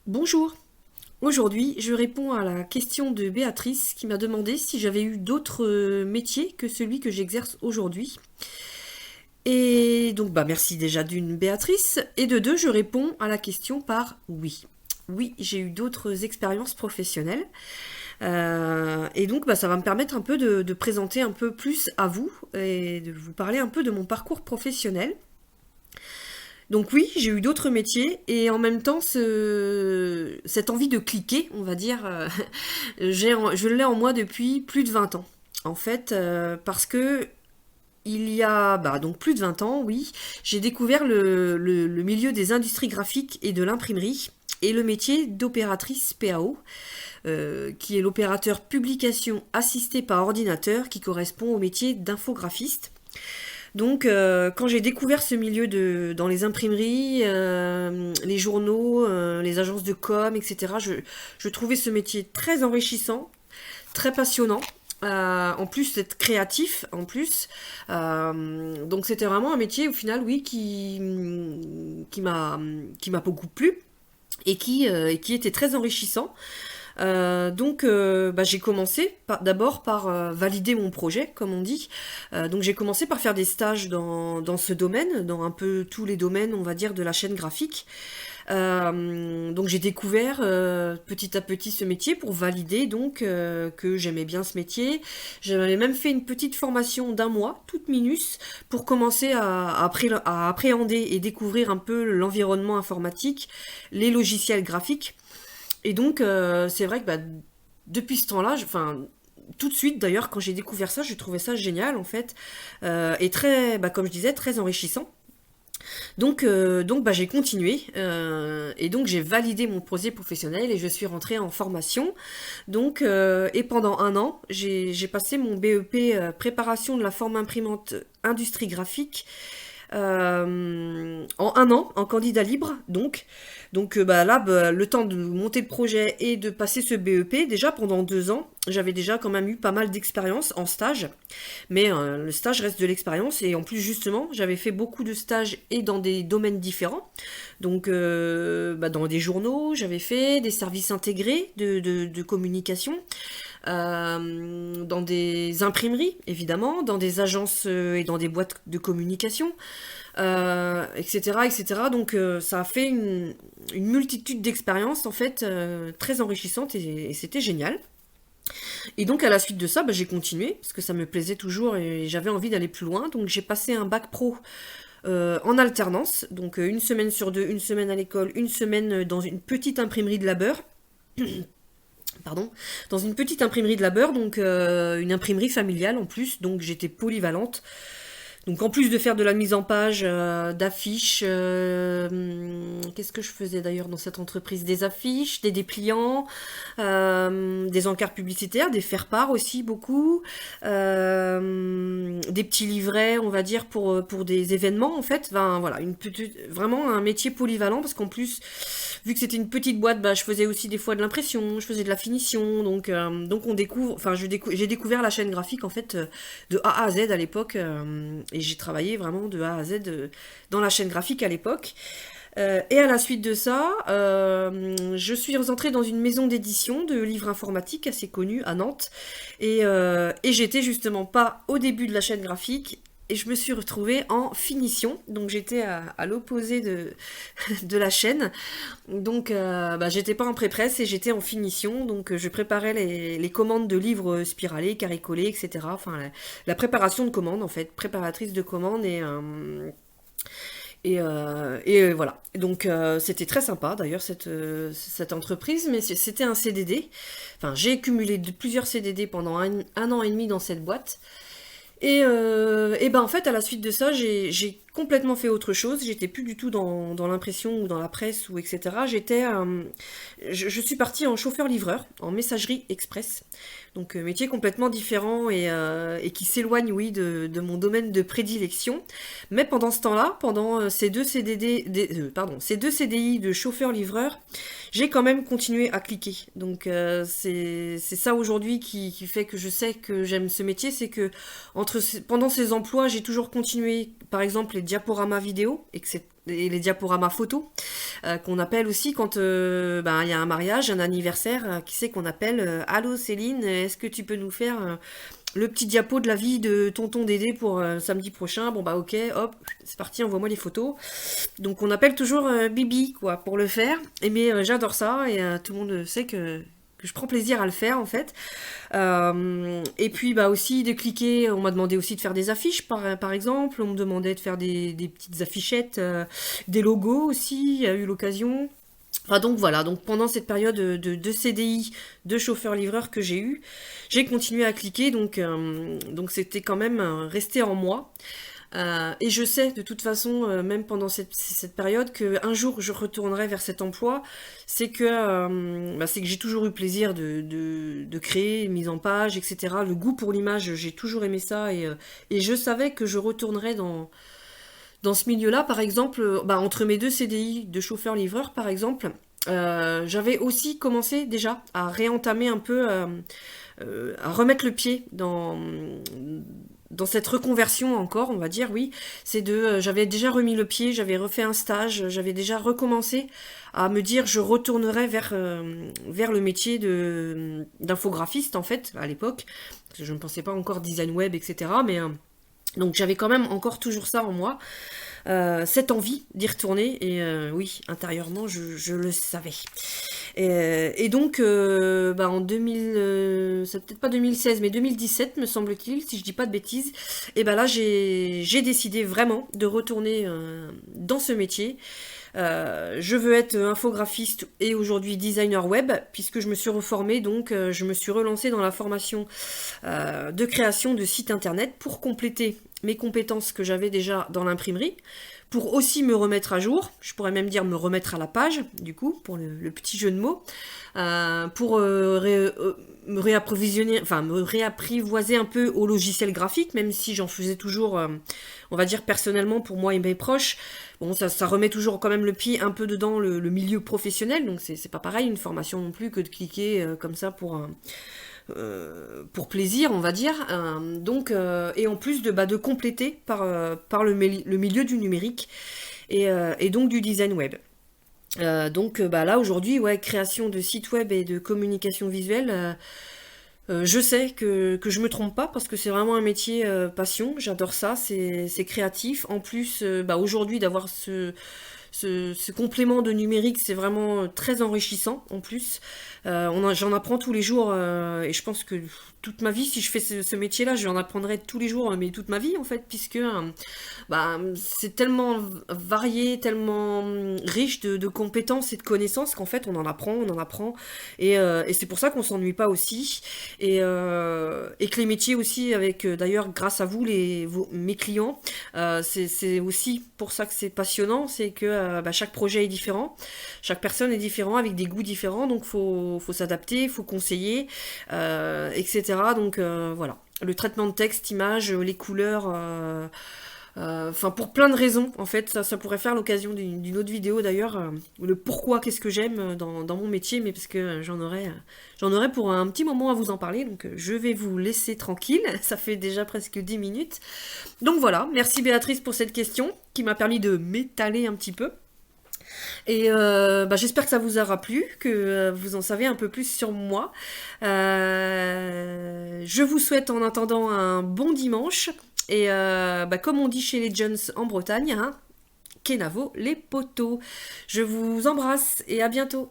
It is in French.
Bonjour, aujourd'hui je réponds à la question de Béatrice qui m'a demandé si j'avais eu d'autres métiers que celui que j'exerce aujourd'hui. Et donc merci déjà d'une Béatrice, et de deux je réponds à la question par oui. Oui, j'ai eu d'autres expériences professionnelles. Et donc ça va me permettre un peu de présenter un peu plus à vous et de vous parler un peu de mon parcours professionnel. Donc oui, j'ai eu d'autres métiers et en même temps cette envie de cliquer, on va dire, je l'ai en moi depuis plus de 20 ans. En fait, parce que il y a donc plus de 20 ans, oui, j'ai découvert le milieu des industries graphiques et de l'imprimerie et le métier d'opératrice PAO, qui est l'opérateur publication assisté par ordinateur qui correspond au métier d'infographiste. Donc, quand j'ai découvert ce milieu dans les imprimeries, les journaux, les agences de com, etc., je trouvais ce métier très enrichissant, très passionnant. En plus d'être créatif, en plus. Donc, c'était vraiment un métier, au final, oui, qui m'a beaucoup plu et qui était très enrichissant. J'ai commencé d'abord par valider mon projet, comme on dit. Donc j'ai commencé par faire des stages dans ce domaine, dans un peu tous les domaines, on va dire, de la chaîne graphique. Donc j'ai découvert petit à petit ce métier pour valider donc que j'aimais bien ce métier. J'avais même fait une petite formation d'un mois, toute minus, pour commencer à appréhender et découvrir un peu l'environnement informatique, les logiciels graphiques. Et donc, c'est vrai que depuis ce temps-là, tout de suite d'ailleurs, quand j'ai découvert ça, je trouvais ça génial en fait, et très, comme je disais, très enrichissant. J'ai continué, et donc j'ai validé mon projet professionnel et je suis rentrée en formation. Et pendant un an, j'ai passé mon BEP préparation de la forme imprimante industrie graphique en un an, en candidat libre, donc. Le temps de monter le projet et de passer ce BEP, déjà pendant 2 ans, j'avais déjà quand même eu pas mal d'expérience en stage. Mais le stage reste de l'expérience et en plus justement, j'avais fait beaucoup de stages et dans des domaines différents. Dans des journaux, j'avais fait des services intégrés de communication, dans des imprimeries, évidemment, dans des agences et dans des boîtes de communication, etc., etc. Ça a fait une multitude d'expériences, en fait, très enrichissantes et c'était génial. Et donc, à la suite de ça, j'ai continué, parce que ça me plaisait toujours et j'avais envie d'aller plus loin. Donc, j'ai passé un bac pro en alternance, donc une semaine sur deux, une semaine à l'école, une semaine dans une petite imprimerie de labeur. Pardon, dans une petite imprimerie de labeur, donc une imprimerie familiale en plus, donc j'étais polyvalente. Donc en plus de faire de la mise en page, d'affiches, qu'est-ce que je faisais d'ailleurs dans cette entreprise? Des affiches, des dépliants, des encarts publicitaires, des faire-part aussi beaucoup, des petits livrets, on va dire, pour des événements en fait. Voilà, vraiment un métier polyvalent parce qu'en plus, vu que c'était une petite boîte, je faisais aussi des fois de l'impression, je faisais de la finition, donc on découvre, j'ai découvert la chaîne graphique en fait de A à Z à l'époque, et j'ai travaillé vraiment de A à Z dans la chaîne graphique à l'époque. Et à la suite de ça, je suis rentrée dans une maison d'édition de livres informatiques assez connue à Nantes. Et j'étais justement pas au début de la chaîne graphique. Et je me suis retrouvée en finition. Donc j'étais à l'opposé de la chaîne. J'étais pas en pré-presse et j'étais en finition. Donc je préparais les commandes de livres spiralés, carré-collés, etc. Enfin, la préparation de commandes en fait. Préparatrice de commandes voilà. Donc c'était très sympa d'ailleurs cette entreprise, mais c'était un CDD. Enfin, j'ai cumulé plusieurs CDD pendant un an et demi dans cette boîte. En fait, à la suite de ça, j'ai complètement fait autre chose. J'étais plus du tout dans l'impression ou dans la presse ou etc. Je suis partie en chauffeur-livreur, en messagerie express. Donc métier complètement différent et qui s'éloigne, oui, de mon domaine de prédilection. Mais pendant ce temps-là, pendant ces deux CDI de chauffeur-livreur, j'ai quand même continué à cliquer. Donc c'est ça aujourd'hui qui fait que je sais que j'aime ce métier, c'est que pendant ces emplois, j'ai toujours continué, par exemple, les diaporamas vidéo et les diaporamas photos, qu'on appelle aussi quand il y a un mariage, un anniversaire, qui c'est qu'on appelle Allô Céline, est-ce que tu peux nous faire le petit diapo de la vie de tonton Dédé pour samedi prochain? Bon bah ok, hop, c'est parti, envoie-moi les photos. Donc on appelle toujours Bibi, quoi, pour le faire. Mais j'adore ça et tout le monde sait que je prends plaisir à le faire en fait. Et puis bah aussi de cliquer, on m'a demandé aussi de faire des affiches par exemple, on me demandait de faire des petites affichettes, des logos aussi, il y a eu l'occasion. Enfin donc voilà, donc pendant cette période de CDI de chauffeur-livreur que j'ai eu, j'ai continué à cliquer, donc c'était quand même resté en moi. Et je sais de toute façon, même pendant cette période, qu'un jour je retournerai vers cet emploi. C'est que j'ai toujours eu plaisir de créer, mise en page, etc. Le goût pour l'image, j'ai toujours aimé ça et je savais que je retournerais dans ce milieu-là. Par exemple, entre mes deux CDI de chauffeur-livreur, par exemple, j'avais aussi commencé déjà à réentamer un peu, à remettre le pied dans cette reconversion encore, on va dire, oui. J'avais déjà remis le pied, j'avais refait un stage, j'avais déjà recommencé à me dire je retournerais vers le métier d'infographiste en fait à l'époque, parce que je ne pensais pas encore design web, etc. Donc j'avais quand même encore toujours ça en moi, cette envie d'y retourner, et oui, intérieurement, je le savais. Et donc, en 2000, c'est peut-être pas 2016, mais 2017, me semble-t-il, si je dis pas de bêtises, et ben là, j'ai décidé vraiment de retourner dans ce métier. Je veux être infographiste et aujourd'hui designer web, puisque je me suis reformée, donc je me suis relancée dans la formation de création de sites internet pour compléter mes compétences que j'avais déjà dans l'imprimerie, pour aussi me remettre à jour, je pourrais même dire me remettre à la page, du coup, pour le petit jeu de mots, pour me réapprovisionner, enfin me réapprivoiser un peu au logiciel graphique, même si j'en faisais toujours, on va dire personnellement pour moi et mes proches. Bon, ça remet toujours quand même le pied un peu dedans le milieu professionnel, donc c'est pas pareil une formation non plus que de cliquer comme ça pour plaisir, on va dire. Et en plus de compléter par le milieu du numérique et donc du design web. Là aujourd'hui, ouais, création de sites web et de communication visuelle. Je sais que je me trompe pas parce que c'est vraiment un métier passion, j'adore ça, c'est créatif. En plus, aujourd'hui d'avoir ce complément de numérique, c'est vraiment très enrichissant en plus. J'en apprends tous les jours et je pense que toute ma vie, si je fais ce métier-là, je en apprendrai tous les jours, mais toute ma vie en fait, puisque c'est tellement varié, tellement riche de compétences et de connaissances qu'en fait on en apprend, et c'est pour ça qu'on s'ennuie pas aussi, et que les métiers aussi, avec d'ailleurs grâce à vous, mes clients, c'est aussi pour ça que c'est passionnant, c'est que chaque projet est différent, chaque personne est différente, avec des goûts différents, donc faut s'adapter, faut conseiller, etc. Donc voilà, le traitement de texte, image, les couleurs, pour plein de raisons, en fait, ça pourrait faire l'occasion d'une autre vidéo d'ailleurs, le pourquoi, qu'est-ce que j'aime dans mon métier, mais parce que j'en aurais pour un petit moment à vous en parler, donc je vais vous laisser tranquille, ça fait déjà presque 10 minutes. Donc voilà, merci Béatrice pour cette question, qui m'a permis de m'étaler un petit peu. Et j'espère que ça vous aura plu, que vous en savez un peu plus sur moi. Je vous souhaite en attendant un bon dimanche. Et comme on dit chez les Jones en Bretagne, hein, Kenavo les poteaux. Je vous embrasse et à bientôt.